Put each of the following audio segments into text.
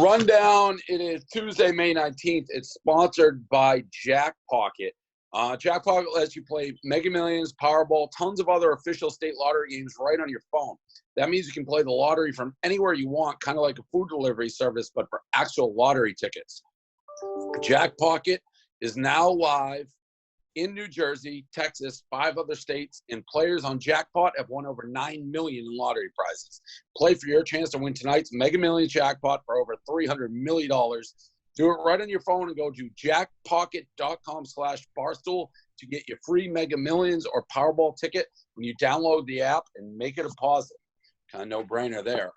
Rundown, it is Tuesday, May 19th. It's sponsored by Jack Pocket. Jack Pocket lets you play Mega Millions, Powerball, tons of other official state lottery games right on your phone. That means you can play the lottery from anywhere you want, kind of like a food delivery service, but for actual lottery tickets. Jack Pocket is now live in New Jersey, Texas, 5 other states, and players on Jackpot have won over $9 million in lottery prizes. Play for your chance to win tonight's Mega Millions jackpot for over $300 million. Do it right on your phone and go to jackpocket.com/barstool to get your free Mega Millions or Powerball ticket when you download the app and make a deposit. Kind of no-brainer there.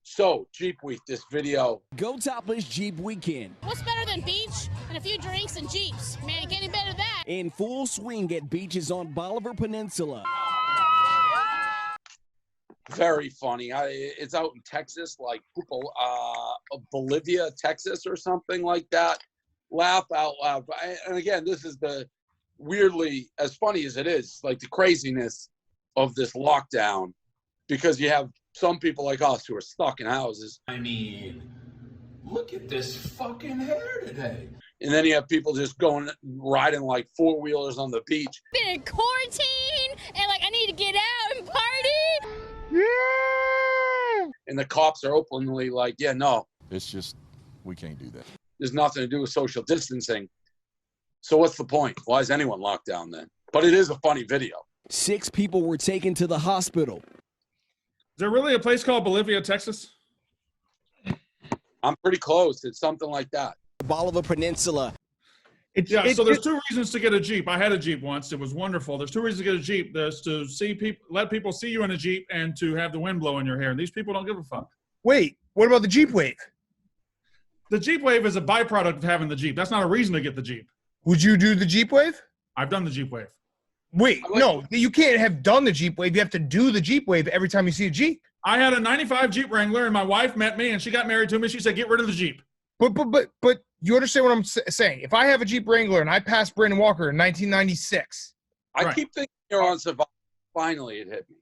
So, Jeep Week, this video. Go Topless Jeep Weekend. What's better than beach and a few drinks and Jeeps? Man, it can't get better than that. In full swing at beaches on Bolivar Peninsula. Very funny. It's out in Texas, like Bolivia, Texas, or something like that. Laugh out loud. And again, this is the weirdly, as funny as it is, like the craziness of this lockdown, because you have some people like us who are stuck in houses. I mean, look at this fucking hair today. And then you have people just riding like 4-wheelers on the beach. Been in quarantine and like I need to get out and party. Yeah. And the cops are openly like, yeah, no. It's just, we can't do that. There's nothing to do with social distancing. So what's the point? Why is anyone locked down then? But it is a funny video. 6 people were taken to the hospital. Is there really a place called Bolivia, Texas? I'm pretty close. It's something like that. Bolivar Peninsula. So there's 2 reasons to get a Jeep. I had a Jeep once. It was wonderful. There's 2 reasons to get a Jeep. There's to see people, let people see you in a Jeep, and to have the wind blow in your hair. And these people don't give a fuck. Wait, what about the Jeep Wave? The Jeep Wave is a byproduct of having the Jeep. That's not a reason to get the Jeep. Would you do the Jeep Wave? I've done the Jeep Wave. Wait, no, you can't have done the Jeep Wave. You have to do the Jeep Wave every time you see a Jeep. I had a 95 Jeep Wrangler, and my wife met me, and she got married to me. She said, get rid of the Jeep. But you understand what I'm saying? If I have a Jeep Wrangler and I passed Brandon Walker in 1996. I keep thinking you're on Survivor. Finally, it hit me.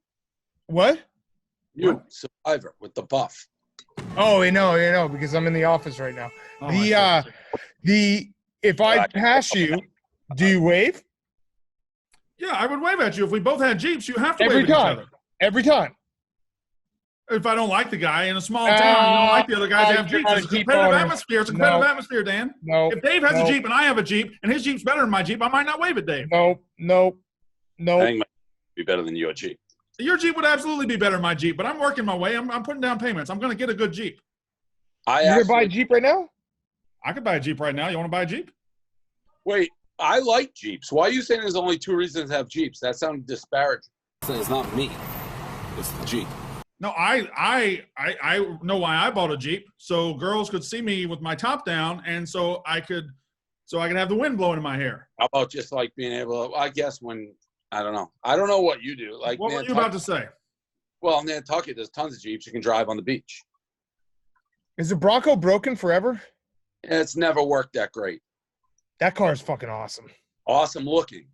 What? You, Survivor, with the buff. Oh, you know, because I'm in the office right now. Oh, if I pass you, do you wave? Yeah, I would wave at you. If we both had Jeeps, you have to Every wave at time. each other. Every time. If I don't like the guy in a small town, you don't like the other guys that have Jeeps. It's a competitive atmosphere. It's a competitive atmosphere, Dan. No. If Dave has a Jeep and I have a Jeep, and his Jeep's better than my Jeep, I might not wave at Dave. No. I think might be better than your Jeep. Your Jeep would absolutely be better than my Jeep, but I'm working my way. I'm putting down payments. I'm going to get a good Jeep. You gonna buy a Jeep right now? I could buy a Jeep right now. You want to buy a Jeep? Wait, I like Jeeps. Why are you saying there's only 2 reasons to have Jeeps? That sounds disparaging. It's not me. It's the Jeep. No, I know why I bought a Jeep, so girls could see me with my top down, and so I could have the wind blowing in my hair. How about just like being able to, I guess when, I don't know what you do. Like, what were you about to say? Well, in Nantucket, there's tons of Jeeps you can drive on the beach. Is the Bronco broken forever? It's never worked that great. That car is fucking awesome. Awesome looking.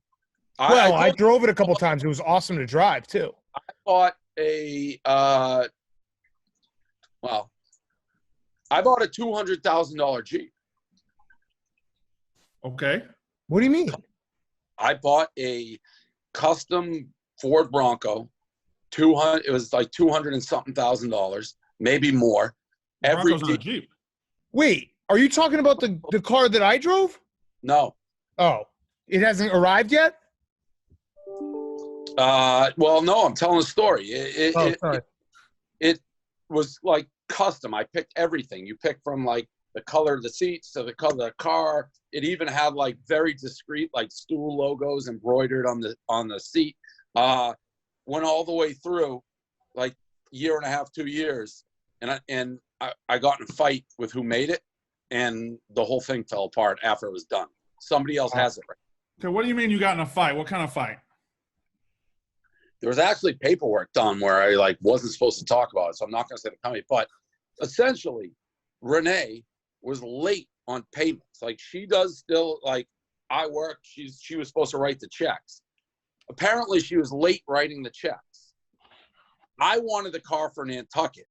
I drove it a couple times. It was awesome to drive, too. I bought a $200,000 Jeep. Okay. What do you mean? I bought a custom Ford Bronco. It was like $200 and something thousand, maybe more. Bronco's not a Jeep. Wait, are you talking about the car that I drove? No. Oh, it hasn't arrived yet? Well, no, I'm telling a story. Sorry. It was like custom. I picked everything. You pick from like the color of the seats to the color of the car. It even had like very discreet like stool logos embroidered on the seat. Went all the way through like year and a half, 2 years, and I got in a fight with who made it, and the whole thing fell apart after it was done. Somebody else has it. Okay, what do you mean you got in a fight? What kind of fight? There was actually paperwork done where I like wasn't supposed to talk about it, so I'm not going to say the company. But essentially, Renee was late on payments. Like she does still. Like I work. She was supposed to write the checks. Apparently, she was late writing the checks. I wanted the car for Nantucket.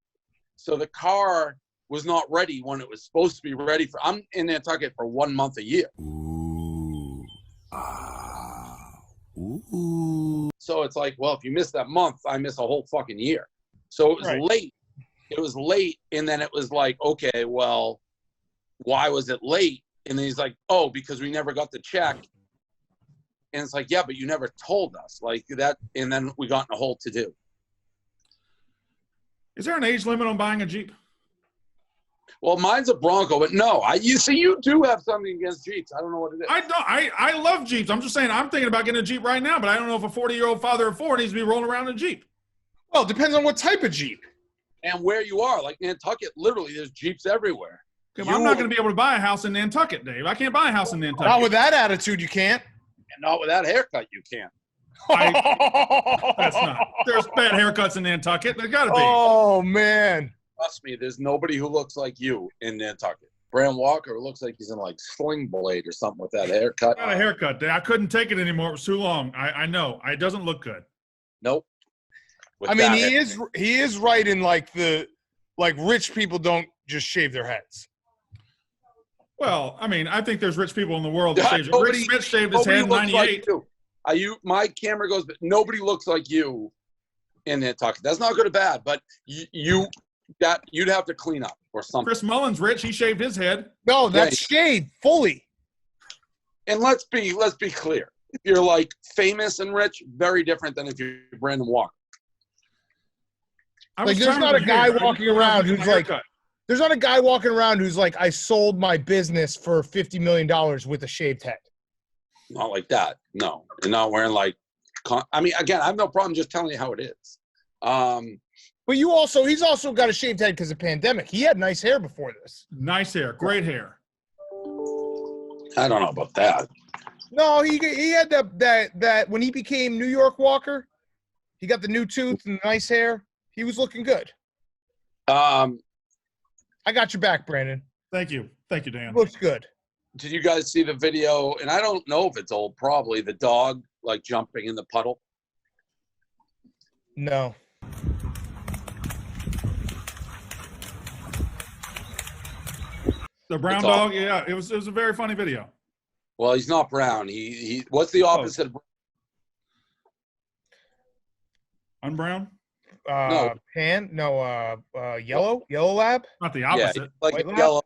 So the car was not ready when it was supposed to be ready for. I'm in Nantucket for 1 month a year. Ooh. So it's like, well, if you miss that month, I miss a whole fucking year. So it was late. It was late, and then it was like, okay, well, why was it late? And then he's like, oh, because we never got the check. And it's like, yeah, but you never told us like that. And then we got in a whole to-do. Is there an age limit on buying a Jeep? Well, mine's a Bronco, but no, you see, you do have something against Jeeps. I don't know what it is. I love Jeeps. I'm just saying I'm thinking about getting a Jeep right now, but I don't know if a 40-year-old father of 4 needs to be rolling around in a Jeep. Well, it depends on what type of Jeep. And where you are. Like Nantucket, literally, there's Jeeps everywhere. I'm not going to be able to buy a house in Nantucket, Dave. I can't buy a house in Nantucket. Not with that attitude, you can't. And not with that haircut, you can't. That's not. There's bad haircuts in Nantucket. There got to be. Oh, man. Trust me, there's nobody who looks like you in Nantucket. Brand Walker looks like he's in like Sling Blade or something with that haircut. Not a haircut. I couldn't take it anymore. It was too long. I know. It doesn't look good. Nope. I mean, he is right in like rich people don't just shave their heads. Well, I mean, I think there's rich people in the world that shave. Rick Smith shaved his head in '98. Like my camera goes, but nobody looks like you in Nantucket. That's not good or bad, but you'd have to clean up or something. Chris Mullen's rich. He shaved his head. No, that's shaved fully. And let's be clear. If you're like famous and rich, very different than if you're Brandon Walker. Like, there's not a guy walking around who's like, there's not a guy walking around who's like, I sold my business for $50 million with a shaved head. Not like that. No, you're not wearing like. I mean, again, I have no problem just telling you how it is. But he's also got a shaved head because of pandemic. He had nice hair before this. Nice hair, great hair. I don't know about that. No, he had that when he became New York Walker, he got the new tooth and the nice hair. He was looking good. I got your back, Brandon. Thank you, Dan. Looks good. Did you guys see the video? And I don't know if it's old. Probably the dog like jumping in the puddle. No. The brown dog. Yeah, it was a very funny video. Well, he's not brown. He what's the opposite of unbrown? Yellow lab. Not the opposite. Yeah, like White lab? yellow.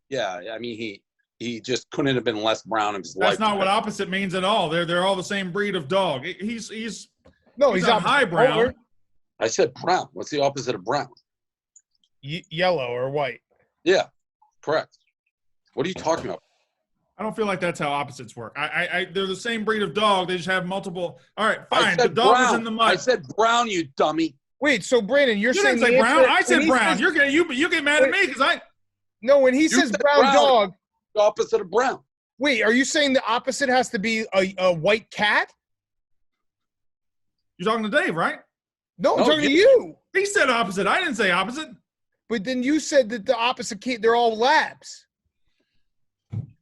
Yeah, I mean he just couldn't have been less brown in his life. That's not what opposite means at all. They're all the same breed of dog. He's not high brown. color. I said brown. What's the opposite of brown? Yellow or white. Yeah, correct. What are you talking about? I don't feel like that's how opposites work. They're the same breed of dog. They just have multiple. All right, fine. The dog is in the mud. I said brown, you dummy. Wait, so Brandon, you didn't say brown. I said brown. You get mad at me because No, when he says brown dog, the opposite of brown. Wait, are you saying the opposite has to be a white cat? You're talking to Dave, right? No, I'm talking to you. He said opposite. I didn't say opposite. But then you said that the opposite cat, they're all labs.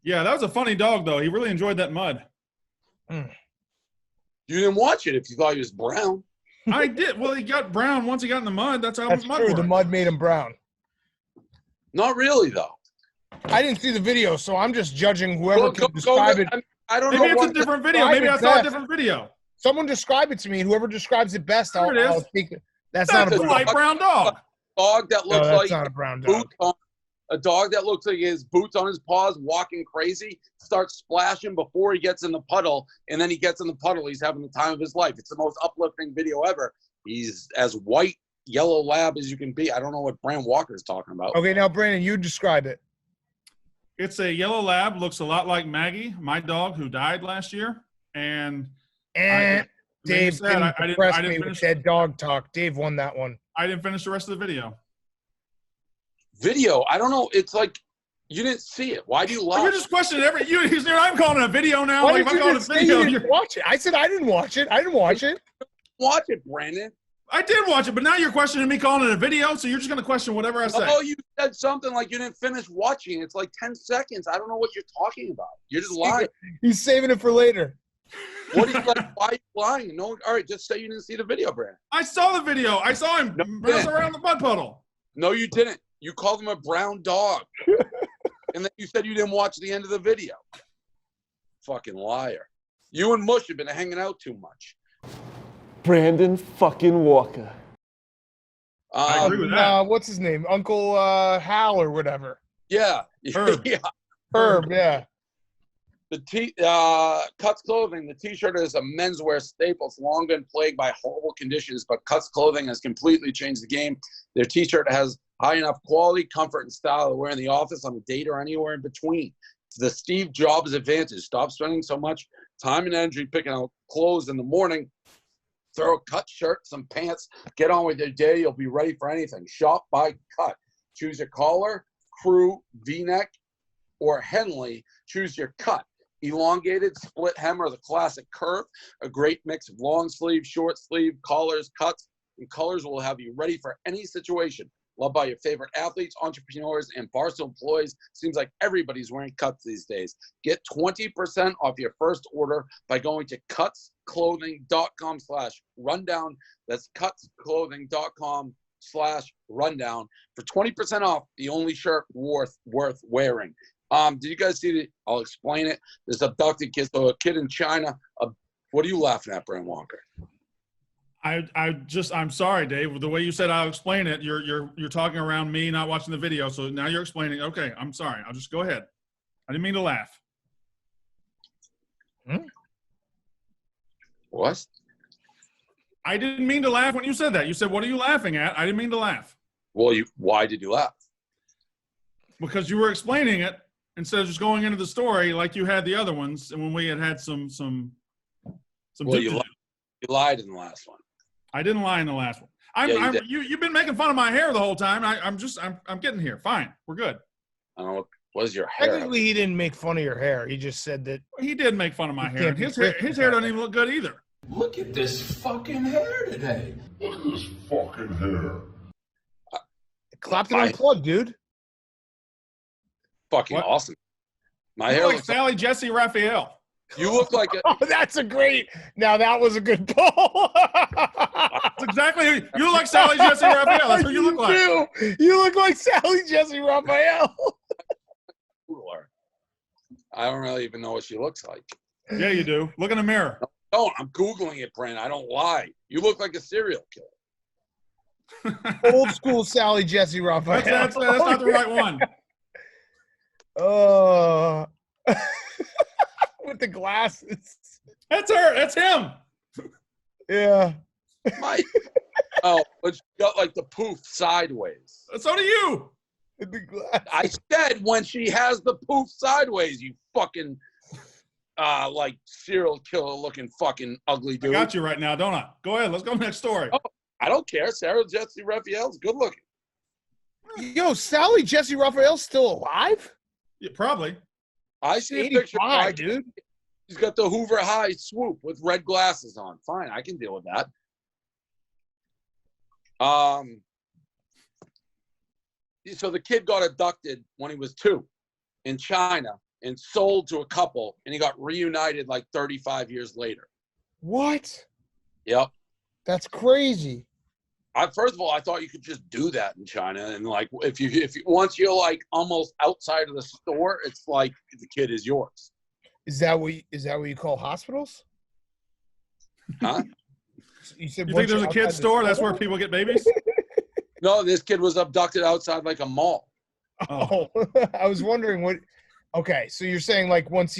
Yeah, that was a funny dog, though. He really enjoyed that mud. You didn't watch it if you thought he was brown. I did. Well, he got brown once he got in the mud. That's how That's mud true. works. The mud made him brown. Not really, though. I didn't see the video, so I'm just judging whoever can describe it. I don't know. Maybe it's a different video. Maybe I saw a different video. Someone describe it to me, and whoever describes it best, I'll take it. That's not a light brown dog. Dog that looks like not a brown dog. A dog that looks like his boots on his paws, walking crazy, starts splashing before he gets in the puddle, and then he gets in the puddle. He's having the time of his life. It's the most uplifting video ever. He's as white, yellow lab as you can be. I don't know what Brand Walker is talking about. Okay, now, Brandon, you describe it. It's a yellow lab. Looks a lot like Maggie, my dog, who died last year. And Dave didn't impress me with dead dog talk. Dave won that one. I didn't finish the rest of the video. Video? I don't know. It's like you didn't see it. Why do you lie? You're just questioning I'm calling it a video now. Why like, did you just say you didn't watch it? I said I didn't watch it. I didn't watch it. Watch it, Brandon. I did watch it, but now you're questioning me calling it a video, so you're just going to question whatever I say. Oh, you said something like you didn't finish watching. It's like 10 seconds. I don't know what you're talking about. You're just lying. He's saving it for later. What is like? Why are you lying? No. All right, just say you didn't see the video, Brandon. I saw the video. I saw him mess around the mud puddle. No, you didn't. You called him a brown dog. And then you said you didn't watch the end of the video. Fucking liar. You and Mush have been hanging out too much. Brandon fucking Walker. I agree with that. What's his name? Uncle Hal or whatever. Yeah. Herb. Yeah. Herb, yeah. The Cuts Clothing, the T-shirt is a menswear staple. It's long been plagued by horrible conditions, but Cuts Clothing has completely changed the game. Their T-shirt has high enough quality, comfort, and style to wear in the office, on a date, or anywhere in between. It's the Steve Jobs advantage. Stop spending so much time and energy picking out clothes in the morning. Throw a cut shirt, some pants, get on with your day. You'll be ready for anything. Shop by cut. Choose your collar, crew, V-neck, or Henley. Choose your cut. Elongated, split hem, or the classic curve. A great mix of long sleeve, short sleeve, collars, cuts, and colors will have you ready for any situation. Loved by your favorite athletes, entrepreneurs, and Barstool employees. Seems like everybody's wearing cuts these days. Get 20% off your first order by going to cutsclothing.com/rundown. That's cutsclothing.com/rundown for 20% off the only shirt worth wearing. Did you guys see the? I'll explain it. This abducted kid, so a kid in China. What are you laughing at, Brand Walker? I'm sorry, Dave. The way you said I'll explain it, you're talking around me not watching the video. So now you're explaining. Okay, I'm sorry. I'll just go ahead. I didn't mean to laugh. What? I didn't mean to laugh when you said that. You said, "What are you laughing at?" I didn't mean to laugh. Well, why did you laugh? Because you were explaining it instead of just going into the story like you had the other ones, and when we had some. Well, you lied in the last one. I didn't lie in the last one. You've been making fun of my hair the whole time. I'm getting here. Fine, we're good. I don't know. What is your hair? Technically, he didn't make fun of your hair. He just said that he did make fun of my hair. His hair doesn't even look good either. Look at this fucking hair today. Look at this fucking hair. clapped it unplugged, dude. Fucking awesome. My hair like looks Sally Jesse Raphael. You look like a. Oh, that's a great. Now that was a good pull. That's exactly. You look like Sally Jesse Raphael. That's what you look like. You look like Sally Jesse Raphael. I don't really even know what she looks like. Yeah, you do. Look in the mirror. No, I'm Googling it, Brent. I don't lie. You look like a serial killer. Old school Sally Jesse Raphael. That's not the right one. With the glasses. That's her. That's him. Yeah. But she got like the poof sideways. So do you. With the glasses. I said when she has the poof sideways, you fucking like serial killer looking fucking ugly dude. I got you right now, don't I? Go ahead. Let's go next story. Oh, I don't care. Sarah Jesse Raphael's good looking. Yo, Sally Jesse Raphael's still alive? Yeah, probably. I see a picture. Dude. He's got the Hoover High swoop with red glasses on. Fine, I can deal with that. So the kid got abducted when he was 2 in China and sold to a couple, and he got reunited like 35 years later. What? Yep. That's crazy. First of all, I thought you could just do that in China, and like if you once you're like almost outside of the store, it's like the kid is yours. Is that what you call hospitals? Huh? You said you think there's a kid's store? That's where people get babies? No, this kid was abducted outside like a mall. Oh, I was wondering what. Okay, so you're saying like once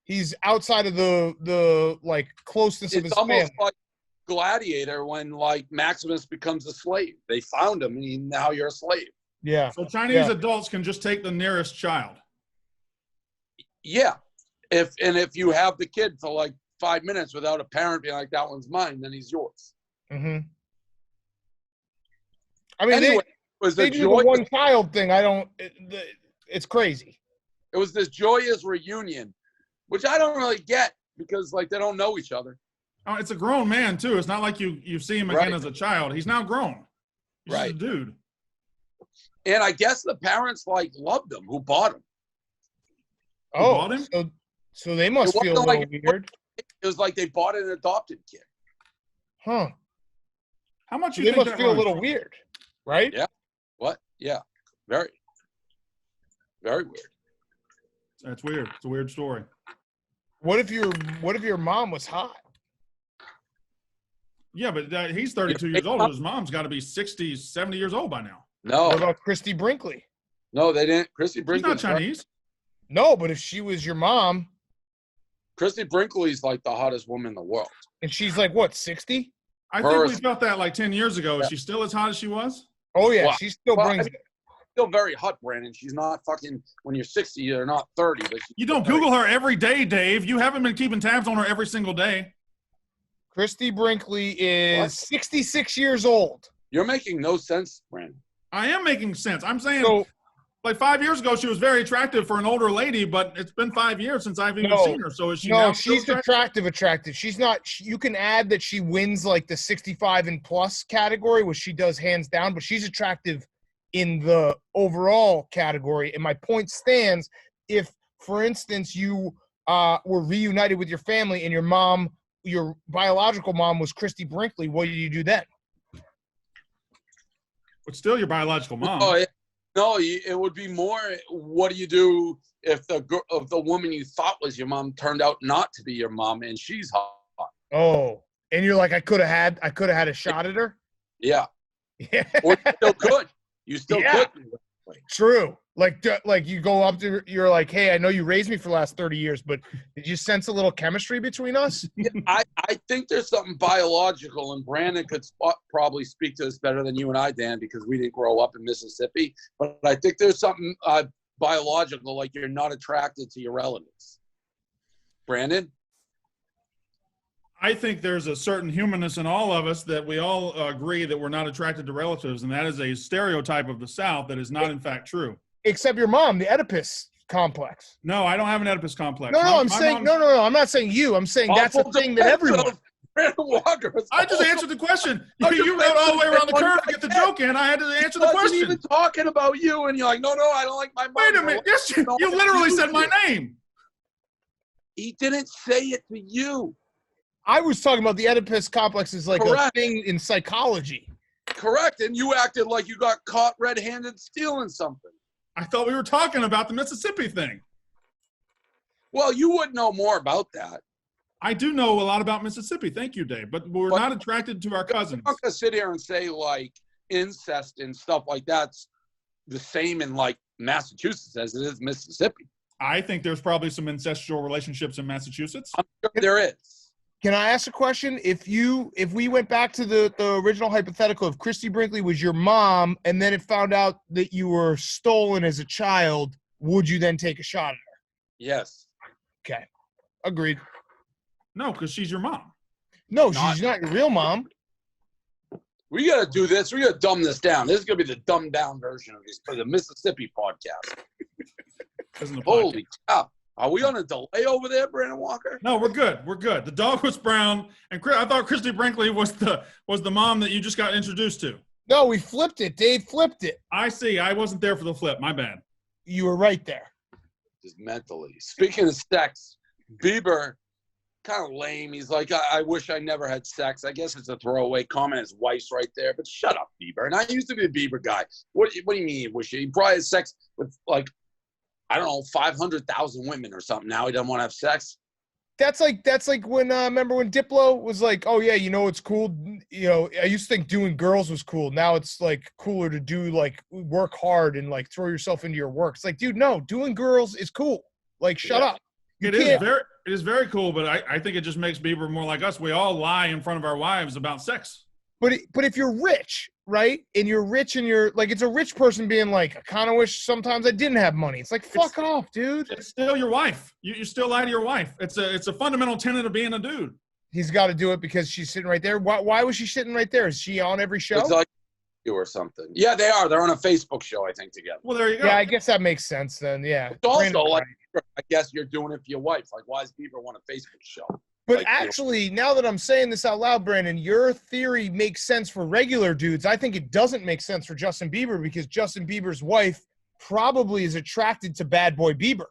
he's outside of the like closeness of his family. It's almost like Gladiator when like Maximus becomes a slave. They found him, and now you're a slave. Yeah. So Chinese adults can just take the nearest child. Yeah. If you have the kid for like 5 minutes without a parent being like, that one's mine, then he's yours. Mm-hmm. I mean, anyway, they do the one child thing. It's crazy. It was this joyous reunion, which I don't really get because like they don't know each other. Oh, it's a grown man too. It's not like you see him again as a child. He's now grown. He's just a dude. And I guess the parents like loved him who bought him. Bought him? So they must feel a little weird. It was like they bought an adopted kid. Huh. How much They must feel a little weird. right? Yeah. What? Yeah. Very, very weird. That's weird. It's a weird story. What if your mom was hot? Yeah, but he's 32 years old. His mom's got to be 60, 70 years old by now. No. What about Christie Brinkley? No, they didn't. Christie Brinkley. She's not Chinese. No, but if she was your mom. Christie Brinkley's like the hottest woman in the world. And she's like, what, 60? I think we felt that like 10 years ago. Is she still as hot as she was? Oh, yeah. She still brings it. Still very hot, Brandon. She's not fucking, when you're 60, you're not 30. But you don't Google her every day, Dave. You haven't been keeping tabs on her every single day. Christie Brinkley is 66 years old. You're making no sense, Brandon. I am making sense. I'm saying, like 5 years ago, she was very attractive for an older lady, but it's been 5 years since I've even seen her. So is she now she's attractive. She's not. You can add that she wins like the 65 and plus category, which she does hands down, but she's attractive in the overall category. And my point stands if, for instance, you were reunited with your family and your biological mom was Christie Brinkley, what do you do then? But still your biological mom. Oh, yeah. No, it would be more, what do you do if the woman you thought was your mom turned out not to be your mom and she's hot? Oh, and you're like, I could have had a shot at her? Yeah. Yeah. Or you still could. You still could. True. Like you go up to, you're like, hey, I know you raised me for the last 30 years, but did you sense a little chemistry between us? I think there's something biological, and Brandon could probably speak to this better than you and I, Dan, because we didn't grow up in Mississippi. But I think there's something biological, like you're not attracted to your relatives. Brandon? I think there's a certain humanness in all of us that we all agree that we're not attracted to relatives, and that is a stereotype of the South that is not, in fact, true. Except your mom, the Oedipus complex. No, I don't have an Oedipus complex. No, I'm saying no. I'm not saying you. I'm saying that's a thing that everyone. I just answered the question. You rode all the way around the curve to get the joke in. I had to answer the question. I wasn't even talking about you, and you're like, no, I don't like my mom. Wait a minute. Yes, you literally said my name. He didn't say it to you. I was talking about the Oedipus complex is like a thing in psychology. Correct, and you acted like you got caught red-handed stealing something. I thought we were talking about the Mississippi thing. Well, you would know more about that. I do know a lot about Mississippi. Thank you, Dave. But we're not attracted to our cousins. I'm not going to sit here and say, like, incest and stuff like that's the same in, like, Massachusetts as it is Mississippi. I think there's probably some incestual relationships in Massachusetts. I'm sure there is. Can I ask a question? If we went back to the original hypothetical, if Christie Brinkley was your mom and then it found out that you were stolen as a child, would you then take a shot at her? Yes. Okay. Agreed. No, because she's your mom. No, she's not your real mom. We got to do this. We got to dumb this down. This is going to be the dumbed down version of this for the Mississippi podcast. Holy cow. Are we on a delay over there, Brandon Walker? No, we're good. We're good. The dog was brown, and I thought Christie Brinkley was the mom that you just got introduced to. No, we flipped it. Dave flipped it. I see. I wasn't there for the flip. My bad. You were right there. Just mentally. Speaking of sex, Bieber, kind of lame. He's like, I wish I never had sex. I guess it's a throwaway comment. His wife's right there, but shut up, Bieber. And I used to be a Bieber guy. What do you mean he wish he probably had sex with, like, I don't know, 500,000 women or something. Now he doesn't want to have sex. That's like when remember when Diplo was like, oh yeah, you know it's cool. You know, I used to think doing girls was cool. Now it's like cooler to do like work hard and like throw yourself into your work. It's like, dude, no, doing girls is cool. Like, shut up. It is very cool, but I think it just makes Bieber more like us. We all lie in front of our wives about sex. But if you're rich, right, and you're rich and you're like, it's a rich person being like, I kind of wish sometimes I didn't have money. It's like, fuck off, dude. It's still your wife. You still lie to your wife. It's a fundamental tenet of being a dude. He's got to do it because she's sitting right there. Why was she sitting right there? Is she on every show? It's like you or something. Yeah, they are. They're on a Facebook show, I think, together. Well, there you go. Yeah, I guess that makes sense then. Yeah. It's also like, I guess you're doing it for your wife. Like, why does Bieber want a Facebook show? But like, actually, now that I'm saying this out loud, Brandon, your theory makes sense for regular dudes. I think it doesn't make sense for Justin Bieber because Justin Bieber's wife probably is attracted to bad boy Bieber.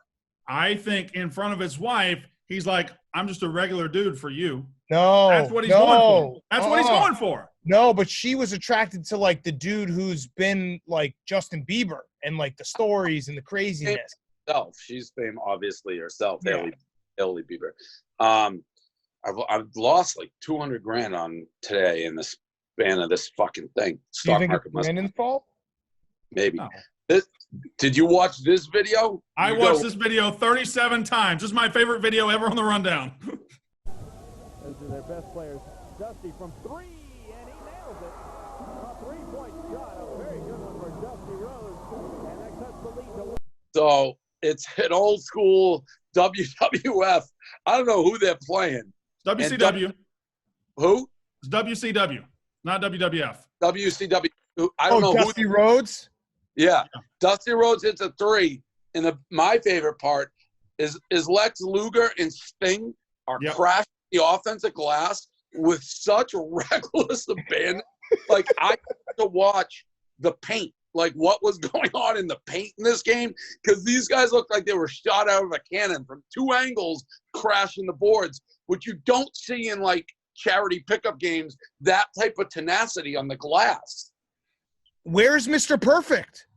I think in front of his wife, he's like, I'm just a regular dude for you. No. That's what he's going for. That's what he's going for. No, but she was attracted to like the dude who's been like Justin Bieber and like the stories and the craziness. She's famous, obviously herself, Yeah. Hailey Bieber. I've lost like 200 grand on today in the span of this fucking thing. Do you Stock think market it's Brandon's fault? maybe. No. Did you watch this video? I watched this video 37 times. This is my favorite video ever on the Rundown. Those are their best players. Dusty from 3, and he nails it. A 3-point shot, a very good one for Dusty Rhodes, and that cuts the lead to 1. So it's an old school WWF. I don't know who they're playing. WCW. Who? It's WCW, not WWF. WCW. I don't know Dusty who. Rhodes? Yeah. Dusty Rhodes hits a 3. And my favorite part is Lex Luger and Sting are crashing the offensive glass with such reckless abandon. Like, I had to watch the paint, like what was going on in the paint in this game, because these guys looked like they were shot out of a cannon from 2 angles, crashing the boards, which you don't see in like charity pickup games, that type of tenacity on the glass. Where's Mr. Perfect?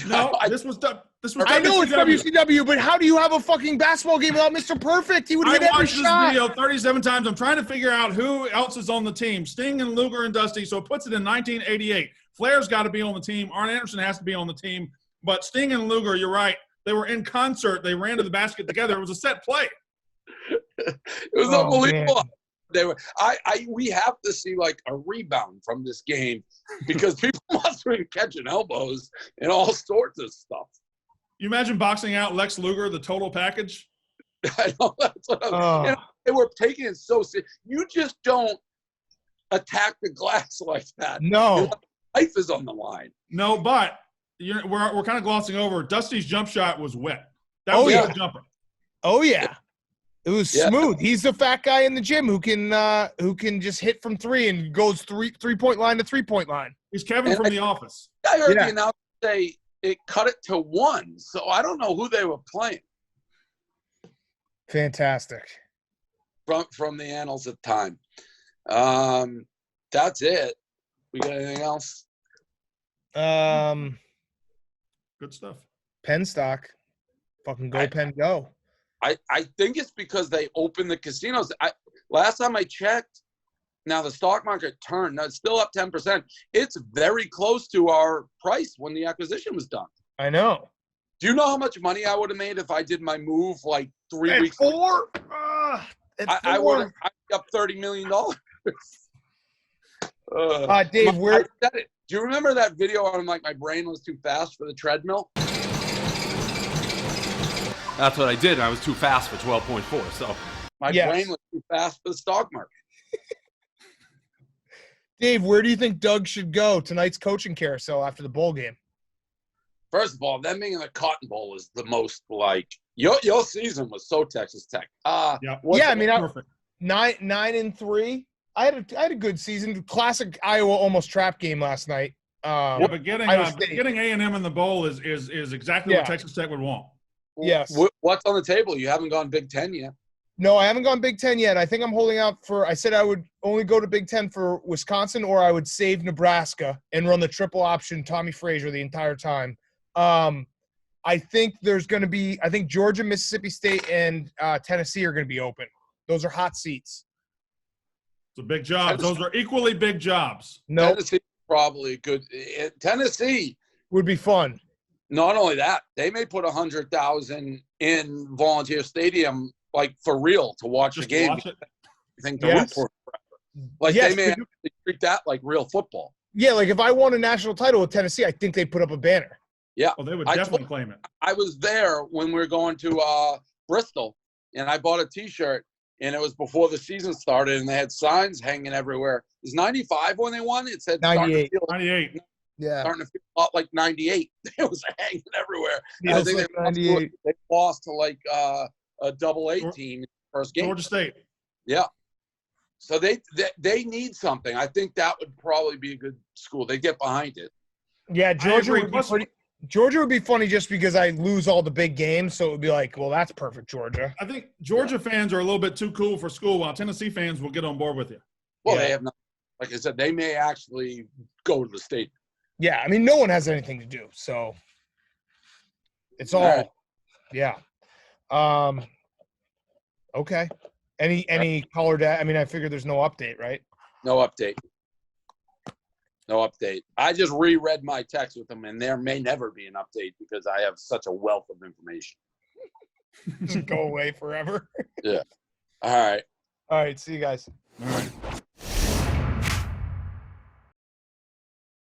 No, this was I know it's WCW, but how do you have a fucking basketball game without Mr. Perfect? He would have hit every shot. I watched this video 37 times. I'm trying to figure out who else is on the team. Sting and Luger and Dusty, so it puts it in 1988. Flair's got to be on the team. Arn Anderson has to be on the team. But Sting and Luger, you're right. They were in concert. They ran to the basket together. It was a set play. It was unbelievable. We have to see like a rebound from this game because people must have been catching elbows and all sorts of stuff. You imagine boxing out Lex Luger, the total package? I know that's what they were taking it so serious. You just don't attack the glass like that. No. Life is on the line. No, but we're kind of glossing over. Dusty's jump shot was wet. That was a jumper. Oh yeah. It was smooth. He's the fat guy in the gym who can just hit from 3 and goes three-point line to 3-point line. He's Kevin from The Office. I heard the announcer say it cut it to 1, so I don't know who they were playing. Fantastic. From the annals of time. That's it. We got anything else? Good stuff. Penn stock. Fucking go Penn go. I think it's because they opened the casinos. Last time I checked, now the stock market turned. Now it's still up 10%. It's very close to our price when the acquisition was done. I know. Do you know how much money I would have made if I did my move like 3 weeks ago? I would have up $30 million. Dave, where? I said it. Do you remember that video on like my brain was too fast for the treadmill? That's what I did. I was too fast for 12.4. So my brain was too fast for the stock market. Dave, where do you think Doug should go tonight's coaching carousel after the bowl game? First of all, them being in the Cotton Bowl is the most like your season was so Texas Tech. I mean, 9-3. I had a good season. Classic Iowa almost trap game last night. But getting A&M in the bowl is exactly what Texas Tech would want. Yes. What's on the table? You haven't gone Big Ten yet. No, I haven't gone Big Ten yet. I think I'm holding out for – I said I would only go to Big Ten for Wisconsin, or I would save Nebraska and run the triple option Tommy Frazier the entire time. I think there's going to be – I think Georgia, Mississippi State, and Tennessee are going to be open. Those are hot seats. It's a big job. Those are equally big jobs. No, Tennessee probably good. Tennessee would be fun. Not only that, they may put 100,000 in Volunteer Stadium, like for real, to watch the game. Watch it. They may actually treat that like real football. Yeah, like if I won a national title with Tennessee, I think they'd put up a banner. Yeah, well, they would definitely claim it. I was there when we were going to Bristol, and I bought a T-shirt, and it was before the season started, and they had signs hanging everywhere. It was 95 when they won. It said 98. 98. Yeah. Starting to feel a lot like 98. It was hanging everywhere. I think they lost to like a AA team in the first game. Georgia State. Yeah. So they need something. I think that would probably be a good school. They get behind it. Yeah, Georgia would be Georgia would be funny just because I lose all the big games, so it would be like, well, that's perfect, Georgia. I think Georgia fans are a little bit too cool for school, while Tennessee fans will get on board with you. Well, they have not. Like I said, they may actually go to the state. Yeah, I mean, no one has anything to do, so it's all right. Yeah. Okay. Any color data? I mean, I figure there's no update, right? No update. No update. I just reread my text with them, and there may never be an update because I have such a wealth of information. Just go away forever. Yeah. All right. All right. See you guys. All right.